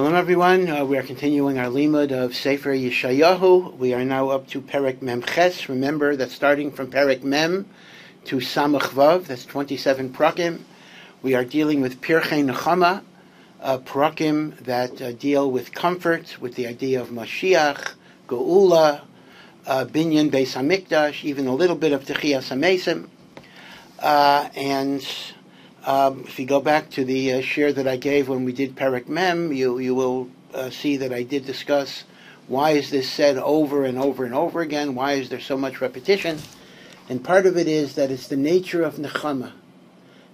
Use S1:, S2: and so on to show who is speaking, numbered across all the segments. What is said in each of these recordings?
S1: Shalom everyone, we are continuing our limud of Sefer Yeshayahu. We are now up to Perek Mem Ches. Remember that starting from Perek Mem to Samach Vav, that's 27 prakim. We are dealing with Pirchei Nechama, prakim that deal with comfort, with the idea of Mashiach, Geula, Binyan Beis HaMikdash, even a little bit of Techiyas HaMesim. If you go back to the share that I gave when we did Perek Mem, you will see that I did discuss why is this said over and over and over again, why is there so much repetition, and part of it is that it's the nature of Nechama,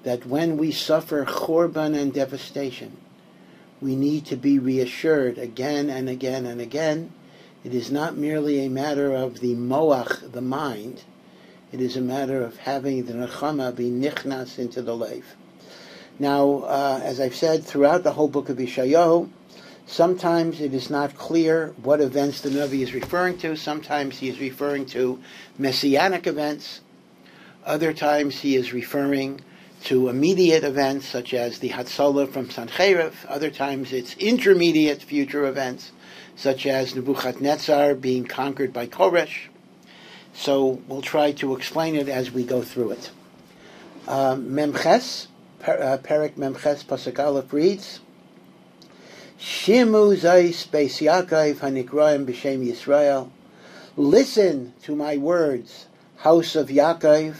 S1: that when we suffer Chorban and devastation, we need to be reassured again and again and again. It is not merely a matter of the moach, the mind. It is a matter of having the Nechama be nichnas into the lev. Now, as I've said throughout the whole book of Yeshayahu, sometimes it is not clear what events the Navi is referring to. Sometimes he is referring to messianic events. Other times he is referring to immediate events, such as the Hatzalah from Sancheriv. Other times it's intermediate future events, such as Nebuchadnezzar being conquered by Koresh. So we'll try to explain it as we go through it. Memches, Perek Memches Pasuk Aleph reads, Shimu Zais Beis Yaakov Hanikraim B'Shem Yisrael. Listen to my words, house of Yaakov,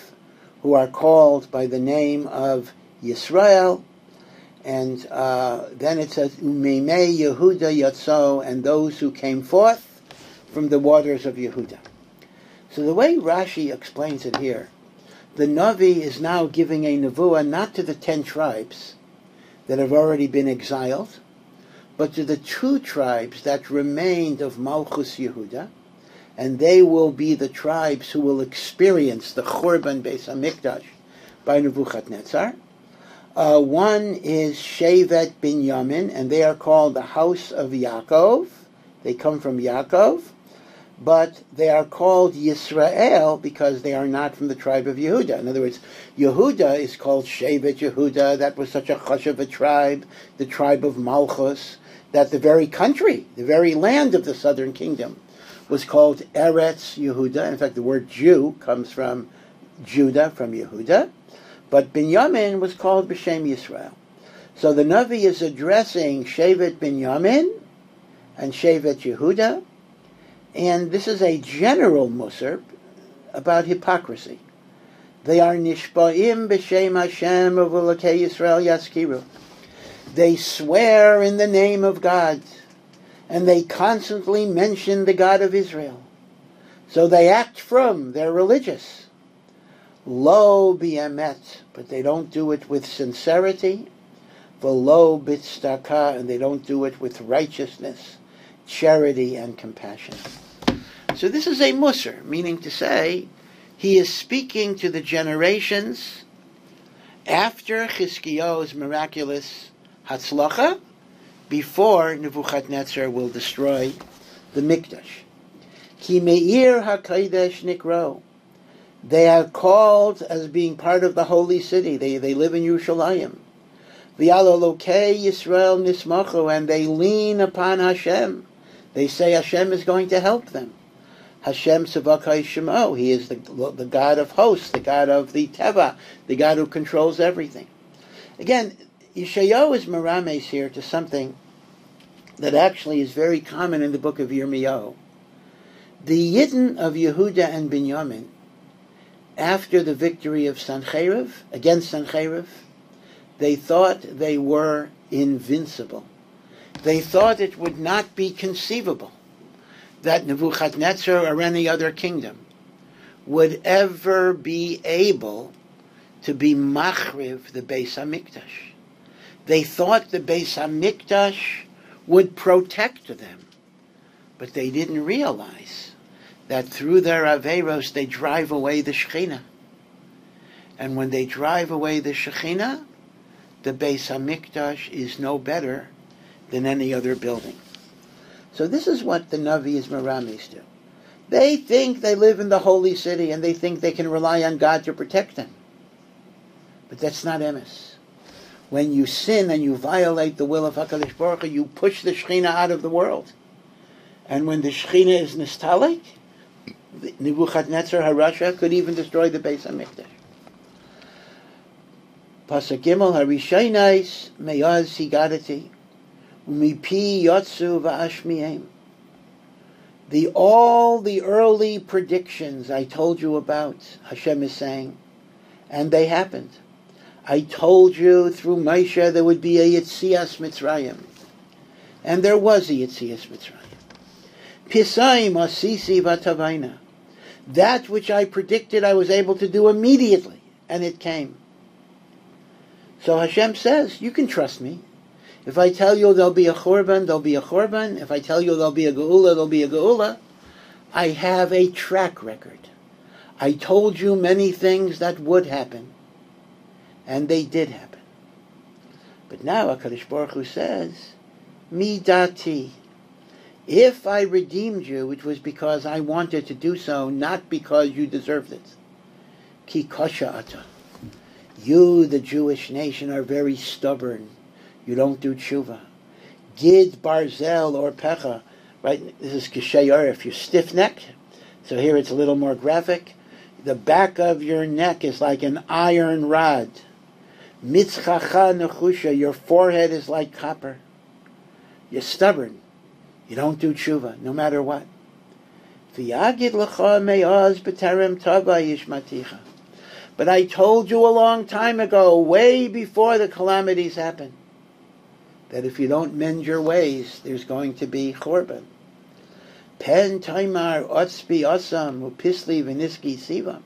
S1: who are called by the name of Yisrael. And then it says, Umimei Yehuda Yatso, and those who came forth from the waters of Yehuda. So the way Rashi explains it here, the Navi is now giving a nevuah not to the 10 tribes that have already been exiled, but to the 2 tribes that remained of Malchus Yehuda, and they will be the tribes who will experience the Chorban Beis HaMikdash by Nebuchadnezzar. One is Shevet Binyamin, and they are called the house of Yaakov. They come from Yaakov. But they are called Yisrael because they are not from the tribe of Yehuda. In other words, Yehuda is called Shevet Yehuda. That was such a chush of a tribe, the tribe of Malchus, that the very country, the very land of the southern kingdom, was called Eretz Yehuda. In fact, the word Jew comes from Judah, from Yehuda. But Binyamin was called B'Shem Yisrael. So the Navi is addressing Shevet Binyamin and Shevet Yehuda. And this is a general musar about hypocrisy. They are nishba'im b'shem Hashem of Elokei Yisrael yaskiru. They swear in the name of God, and they constantly mention the God of Israel. So they act from, they're religious. Lo b'emet, but they don't do it with sincerity. V'lo b'tzedakah, and they don't do it with righteousness, charity, and compassion. So this is a musar, meaning to say, he is speaking to the generations after Chizkiyahu's miraculous Hatzlacha, before Nebuchadnezzar will destroy the Mikdash. Ki me'ir HaKadosh nikro. They are called as being part of the holy city. They live in Yerushalayim. V'al Elokei Yisrael nismachu, and they lean upon Hashem. They say Hashem is going to help them. Hashem Tzavakai Shemo. He is the God of hosts, the God of the Teva, the God who controls everything. Again, Yeshayahu is merames here to something that actually is very common in the book of Yirmiyahu. The Yidden of Yehuda and Binyamin, after the victory of Sancheriv, against Sancheriv, they thought they were invincible. They thought it would not be conceivable that Nebuchadnezzar or any other kingdom would ever be able to be machriv the Beis HaMikdash. They thought the Beis HaMikdash would protect them, but they didn't realize that through their averos they drive away the Shekhinah. And when they drive away the Shekhinah, the Beis HaMikdash is no better than any other building. So this is what the Navi is merames to. They think they live in the holy city and they think they can rely on God to protect them. But that's not emes. when you sin and you violate the will of HaKadosh Baruch Hu, you push the Shekhinah out of the world. And when the Shekhinah is nistalik, Nebuchadnezzar Harasha could even destroy the Beis HaMikdash. Pasuk Gimel, Harishaynais meyaz higadati, umipi yotzu va'ashmiim. All the early predictions I told you about, Hashem is saying, and they happened. I told you through Moshe there would be a Yetzias Mitzrayim. And there was a Yetzias Mitzrayim. Pisayim asisi vatavayna. That which I predicted I was able to do immediately, and it came. So Hashem says, you can trust me. If I tell you there'll be a Churban, there'll be a Churban. If I tell you there'll be a Geula, there'll be a Geula. I have a track record. I told you many things that would happen. And they did happen. But now HaKadosh Baruch Hu says, Mi dati. If I redeemed you, it was because I wanted to do so, not because you deserved it. Ki kosha ata. You, the Jewish nation, are very stubborn. You don't do tshuva. Gid barzel or pecha. Right? This is yeshayahu if you're stiff neck. So here it's a little more graphic. The back of your neck is like an iron rod. Mitzchacha nechusha. Your forehead is like copper. You're stubborn. You don't do tshuva, no matter what. V'yagid l'cha me'az b'terem tava yishmaticha. But I told you a long time ago, way before the calamities happen, that if you don't mend your ways, there's going to be churban. Pen taimar otzpi osam upisli v'niski siva.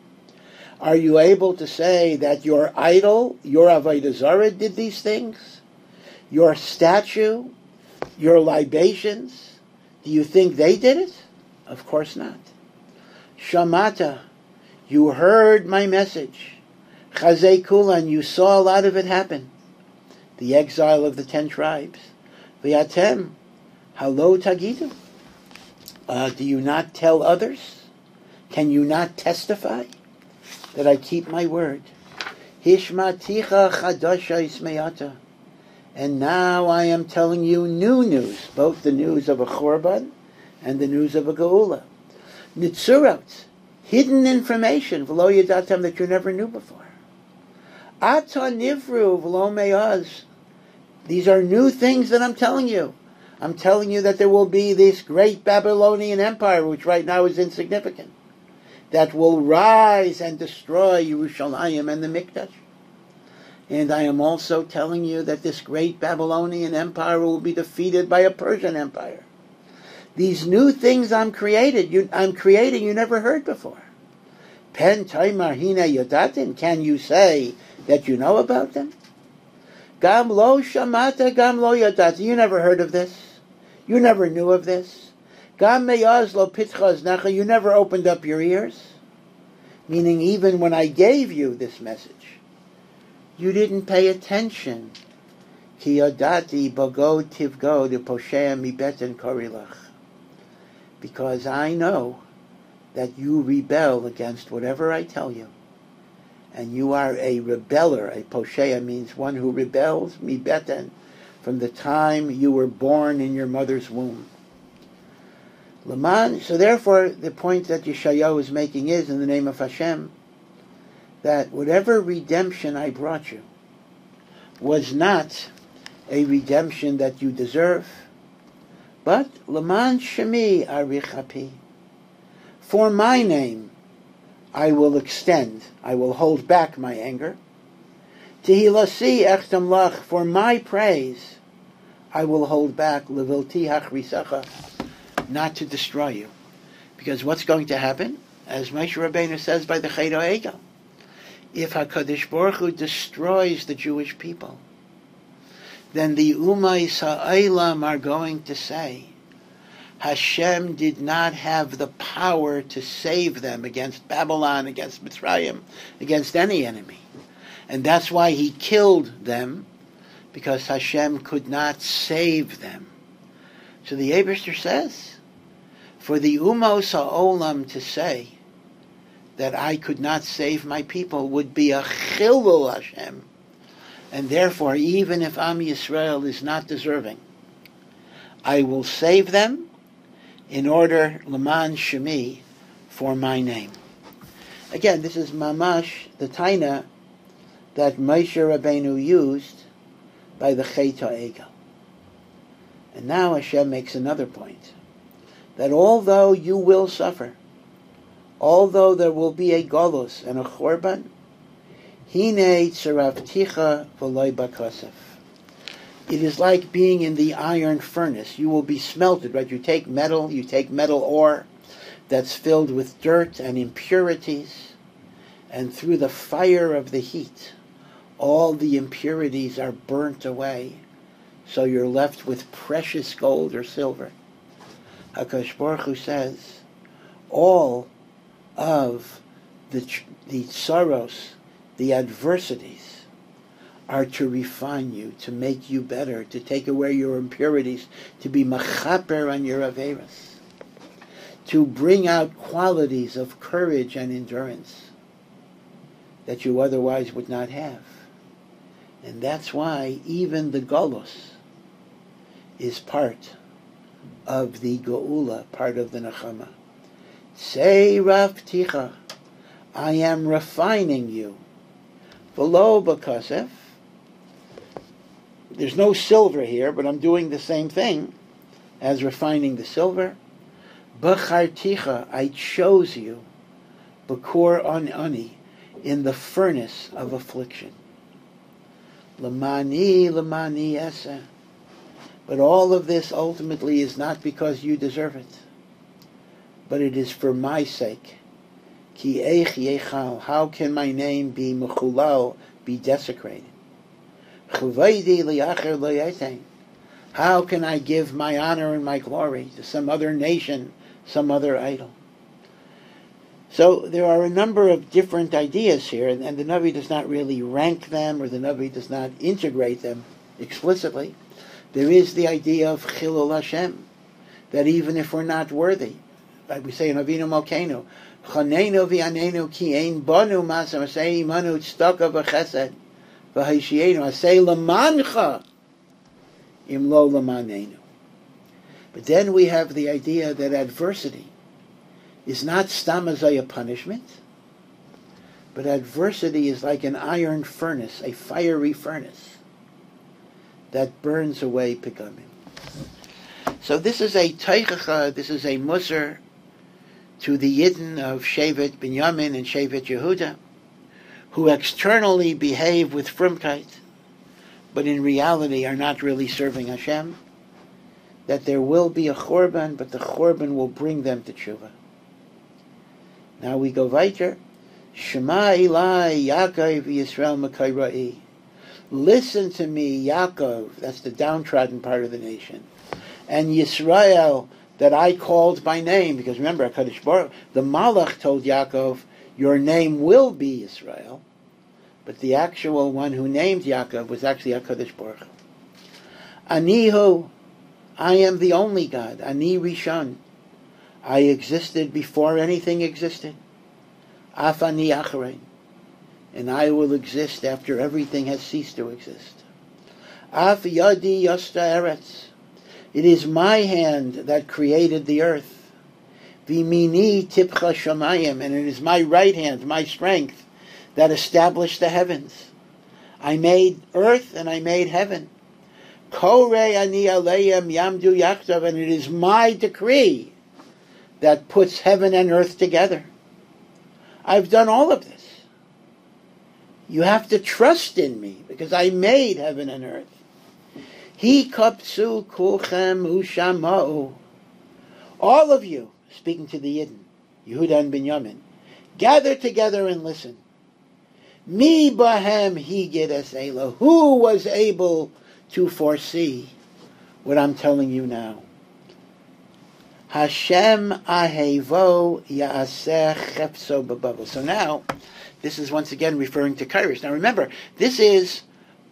S1: Are you able to say that your idol, your avodah zarah, did these things? Your statue, your libations, do you think they did it? Of course not. Shamata, you heard my message. Chazei kulan, you saw a lot of it happen. The exile of the 10 tribes. V'yatem, halo tagidu. Do you not tell others? Can you not testify that I keep my word? Hishmaticha chadasha ismeyata. And now I am telling you new news, both the news of a churban and the news of a geula. Nitzurot, hidden information, v'lo yadatam, that you never knew before. Ata nivru v'lo me'az. These are new things that I'm telling you. I'm telling you that there will be this great Babylonian empire, which right now is insignificant, that will rise and destroy Yerushalayim and the Mikdash. And I am also telling you that this great Babylonian empire will be defeated by a Persian empire. These new things I'm creating you never heard before. Pen taimar hina yodatin, can you say that you know about them? Gam lo shamata, gam lo yodata, you never heard of this. You never knew of this. Gam meyaz lo pitcha znacha, you never opened up your ears. Meaning even when I gave you this message, you didn't pay attention. Ki yodati bogo tivgo de posheya mi beten korilach. Because I know that you rebel against whatever I tell you. And you are a rebeller. A posheya means one who rebels, mi beten, from the time you were born in your mother's womb. Laman, so therefore the point that Yeshayahu is making is, in the name of Hashem, that whatever redemption I brought you was not a redemption that you deserve, but Laman Shemi Arichapi. For my name I will extend, I will hold back my anger. Tehilasi echtam lach, for my praise I will hold back, levilti hachrisacha, not to destroy you. Because what's going to happen? As Moshe Rabbeinu says by the Chet HaEgel, if HaKadosh Baruch Hu destroys the Jewish people, then the Ummah Ha'olam are going to say, Hashem did not have the power to save them against Babylon, against Mitzrayim, against any enemy. And that's why he killed them, because Hashem could not save them. So the Eibishter says, for the Ummos Ha'olam to say that I could not save my people would be a chilul Hashem, And therefore, even if Am Yisrael is not deserving, I will save them in order, Leman Shemi, for my name. Again, this is mamash, the taina that Moshe Rabbeinu used by the Chet HaEgel. And now Hashem makes another point, that although you will suffer, although there will be a golus and a chorban, hine tzaravticha v'loy bakosef. It is like being in the iron furnace. You will be smelted, right? You take metal ore that's filled with dirt and impurities, and through the fire of the heat, all the impurities are burnt away, so you're left with precious gold or silver. HaKadosh Baruch Hu says, all of the sorrows, the adversities, are to refine you, to make you better, to take away your impurities, to be machaper on your averas, to bring out qualities of courage and endurance that you otherwise would not have. And that's why even the Golus is part of the Geula, part of the Nechama. Say Rafticha, I am refining you. V'lo bakosef. There's no silver here, but I'm doing the same thing as refining the silver. B'charticha, I chose you. B'kor ani, in the furnace of affliction. Lamani esa. But all of this ultimately is not because you deserve it, but it is for my sake. Ki eich yechal, how can my name be mechulal, be desecrated? Chuvaydi liacher loyetein, how can I give my honor and my glory to some other nation, some other idol? So there are a number of different ideas here, and the Navi does not really rank them, or the Navi does not integrate them explicitly. There is the idea of Chilul Hashem, that even if we're not worthy, like we say in Avinu Malkeinu, Chanenu v'yanenu ki ein banu masam, asay imanu tzedakah v'chesed v'haishienu, asay lemancha im lo lemanenu. But then we have the idea that adversity is not stam a punishment, but adversity is like an iron furnace, a fiery furnace that burns away pigamim. So this is a teichacha, this is a musar to the Yidden of Shevet Binyamin and Shevet Yehuda, who externally behave with frumkeit, but in reality are not really serving Hashem, that there will be a chorban, but the chorban will bring them to tshuva. Now we go weiter. Shema Elai Yaakov Yisrael Makayrai. Listen to me, Yaakov, that's the downtrodden part of the nation, and Yisrael, that I called by name, because remember, HaKadosh Baruch, the Malach told Yaakov, your name will be Yisrael, but the actual one who named Yaakov was actually HaKadosh Baruch. Anihu, I am the only God. Ani Rishon, I existed before anything existed. Af ani acharein, and I will exist after everything has ceased to exist. Af yadi yasta eretz, it is my hand that created the earth. V'mini tipcha shamayim, and it is my right hand, my strength, that established the heavens. I made earth and I made heaven. Kore ani aleim yamdu yachtav, and it is my decree that puts heaven and earth together. I've done all of this. You have to trust in me, because I made heaven and earth. Hi kapsu kulchem ushama'u. All of you, speaking to the Yidden, Yehuda and Binyamin, gather together and listen. Mi bahem higid es ela. Who was able to foresee what I'm telling you now? Hashem ahevo ya'aseh chepso b'bavel. So now, this is once again referring to Kairos. Now remember, this is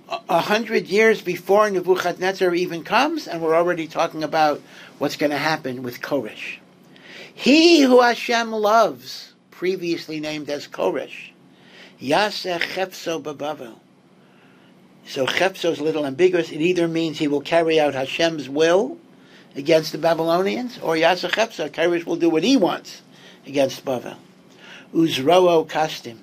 S1: 100 years before Nebuchadnezzar even comes, and we're already talking about what's going to happen with Koresh. He who Hashem loves, previously named as Koresh, Yaseh Chepso B'Bavel, So chepso is a little ambiguous. It either means he will carry out Hashem's will against the Babylonians, or Yasa chepso, Koresh will do what he wants against Bavel. Uzroo kastim,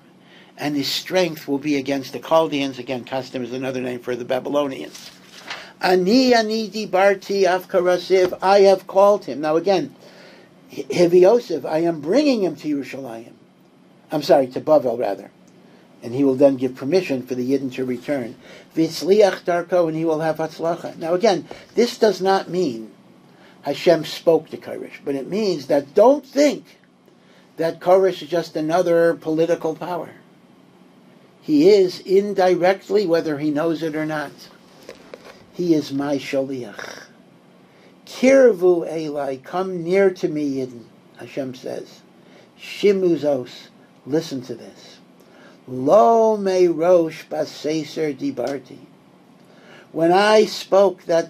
S1: and his strength will be against the Chaldeans. Again, kastim is another name for the Babylonians. Ani dibarti avkarasiv, I have called him. Now again, Heviosef, I am bringing him to Yerushalayim. I'm sorry, to Bavel rather. And he will then give permission for the Yidden to return. Vitzliach darko, and he will have hatzlacha. Now again, this does not mean Hashem spoke to Koresh, but it means that don't think that Koresh is just another political power. He is indirectly, whether he knows it or not. He is my shaliach. Kirvu Eli, come near to me, Yidden, Hashem says. Shimuzos, listen to this. Lo me rosh baseser dibarti. When I spoke that,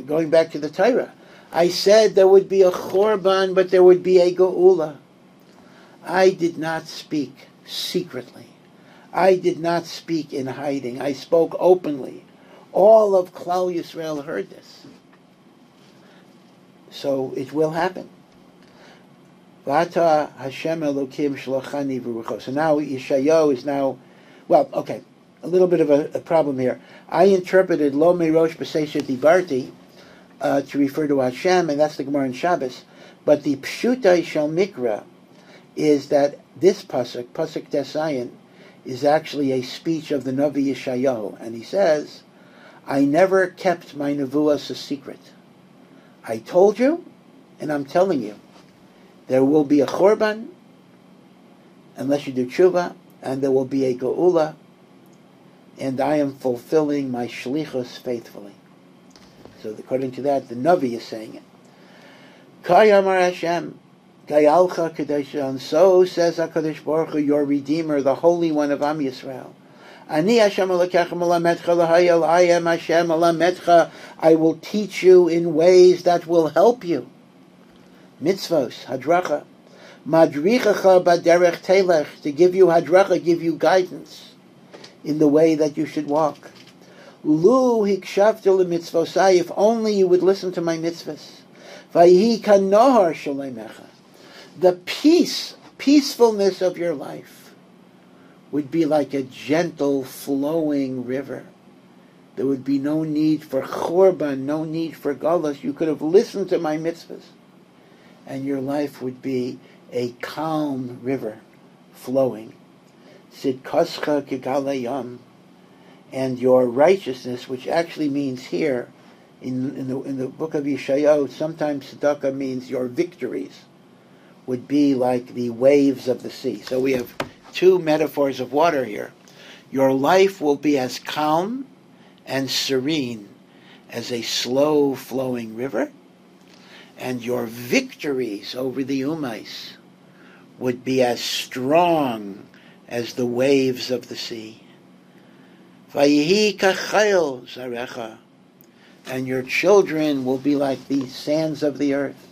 S1: going back to the Torah, I said there would be a chorban, but there would be a geula. I did not speak secretly. I did not speak in hiding. I spoke openly. All of Klal Yisrael heard this. So it will happen. Vata Hashem Elokim Shlachani V'rucho. So now yeshayahu is now, well, okay, a little bit of a problem here. I interpreted Lo Merosh B'Seisha Dibarti to refer to Hashem, and that's the Gemara in Shabbos. But the Pshutai Shel Mikra is that this pasuk Tesayin, is actually a speech of the Navi Yeshayahu, and he says, I never kept my nevuas a secret. I told you, and I'm telling you, there will be a chorban, unless you do tshuva, and there will be a geula, and I am fulfilling my shlichus faithfully. So according to that, the Navi is saying it. Kayamar Hashem, Gayalcha Kadeshon, so says HaKadosh Baruch Hu, your Redeemer, the Holy One of Am Yisrael. Ani Hashem Elokecha Melametcha L'Hayel, I am Hashem Melametcha, I will teach you in ways that will help you. Mitzvos, Hadracha. Madrichacha Baderech Telech, to give you Hadracha, give you guidance in the way that you should walk. Lu Hikshavta L'Mitzvosai, if only you would listen to my mitzvahs. Vayihi Kanohar Shalemecha. The peacefulness of your life would be like a gentle flowing river. There would be no need for chorban, no need for galus. You could have listened to my mitzvahs, and your life would be a calm river flowing. Sidkascha kigalayam, and your righteousness, which actually means here in the book of Yeshayahu, sometimes tzedakah means your victories, would be like the waves of the sea. So we have two metaphors of water here. Your life will be as calm and serene as a slow flowing river, and your victories over the Umais would be as strong as the waves of the sea. Vayihi kachayil zarecha, and your children will be like the sands of the earth.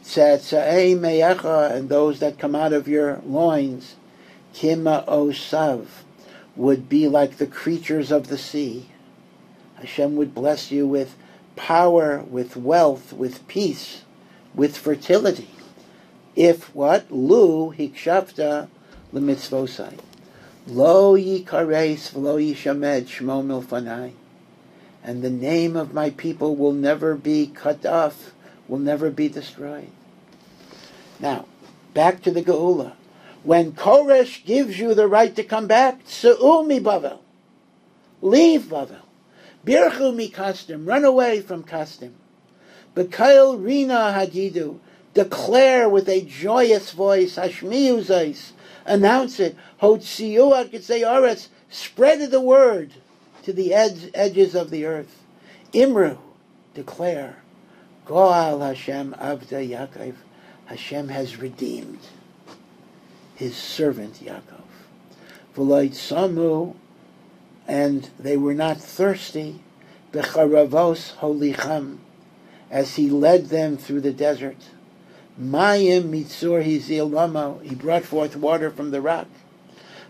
S1: Tzetzei meyecha, and those that come out of your loins, kima osav, would be like the creatures of the sea. Hashem would bless you with power, with wealth, with peace, with fertility. If what? Lu hikshafta lemitzvosai. Lo yikares v'lo yishamed shmo milfanai. And the name of my people will never be cut off, will never be destroyed. Now, back to the Geula. When Koresh gives you the right to come back, Tze'u mi Bavel. Leave Bavel. Birchu mi Kasdim. Run away from Kasdim. B'kail rina hadidu. Declare with a joyous voice, Hashmiyu zais. Announce it. Hotziu ad Kitzei Aretz. Spread the word to the edges of the earth. Imru. Declare. Goal Hashem Avda Yaakov. Hashem has redeemed his servant Yaakov. V'lo samu, and they were not thirsty. Becharavos holicham, as he led them through the desert. Mayim mitzur hizil lamo, he brought forth water from the rock.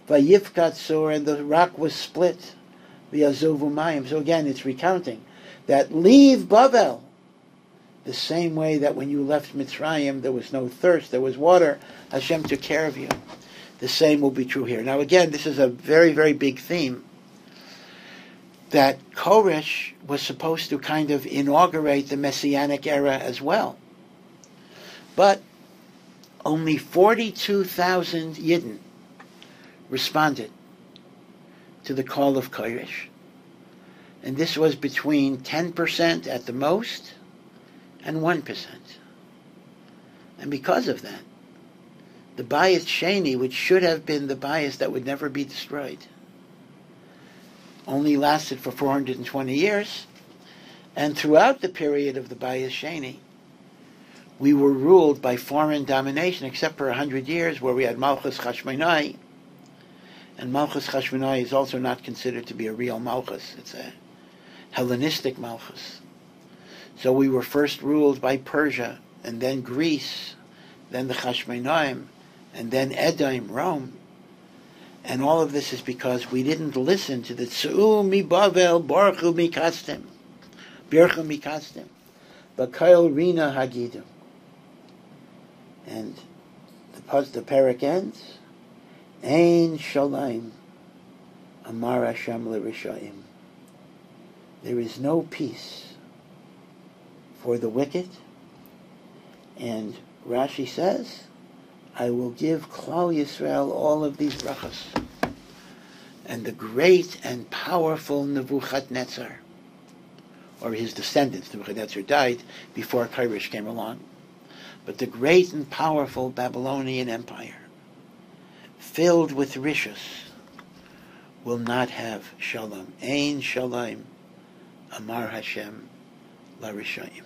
S1: Vayifkat sur, and the rock was split. v'yazuvu mayim. So again, it's recounting that leave Bavel the same way that when you left Mitzrayim there was no thirst, there was water. Hashem took care of you. The same will be true here. Now again, this is a very, very big theme, that Koresh was supposed to kind of inaugurate the Messianic era as well. But only 42,000 Yidden responded to the call of Koresh. And this was between 10% at the most and 1%. And because of that, the Bayis Sheni, which should have been the Bayis that would never be destroyed, only lasted for 420 years. And throughout the period of the Bayis Sheni, we were ruled by foreign domination, except for 100 years where we had Malchus Chashmonai. And Malchus Chashmonai is also not considered to be a real Malchus. It's a Hellenistic Malchus. So we were first ruled by Persia, and then Greece, then the Chashmonaim, and then Edom, Rome. And all of this is because we didn't listen to the Tzu'u mi Bavel, Baruchu mi Kastim, Birchu mi Kastim, B'kail Rina Hagidim. And the parak ends, Ein Shalom, Amar Hashem l'Rishayim. There is no peace for the wicked. And Rashi says, I will give Klal Yisrael all of these brachas. And the great and powerful Nebuchadnezzar, or his descendants, Nebuchadnezzar died before Koresh came along, but the great and powerful Babylonian Empire, filled with rishus, will not have shalom. Ein shalom, Amar Hashem, la Rishayim.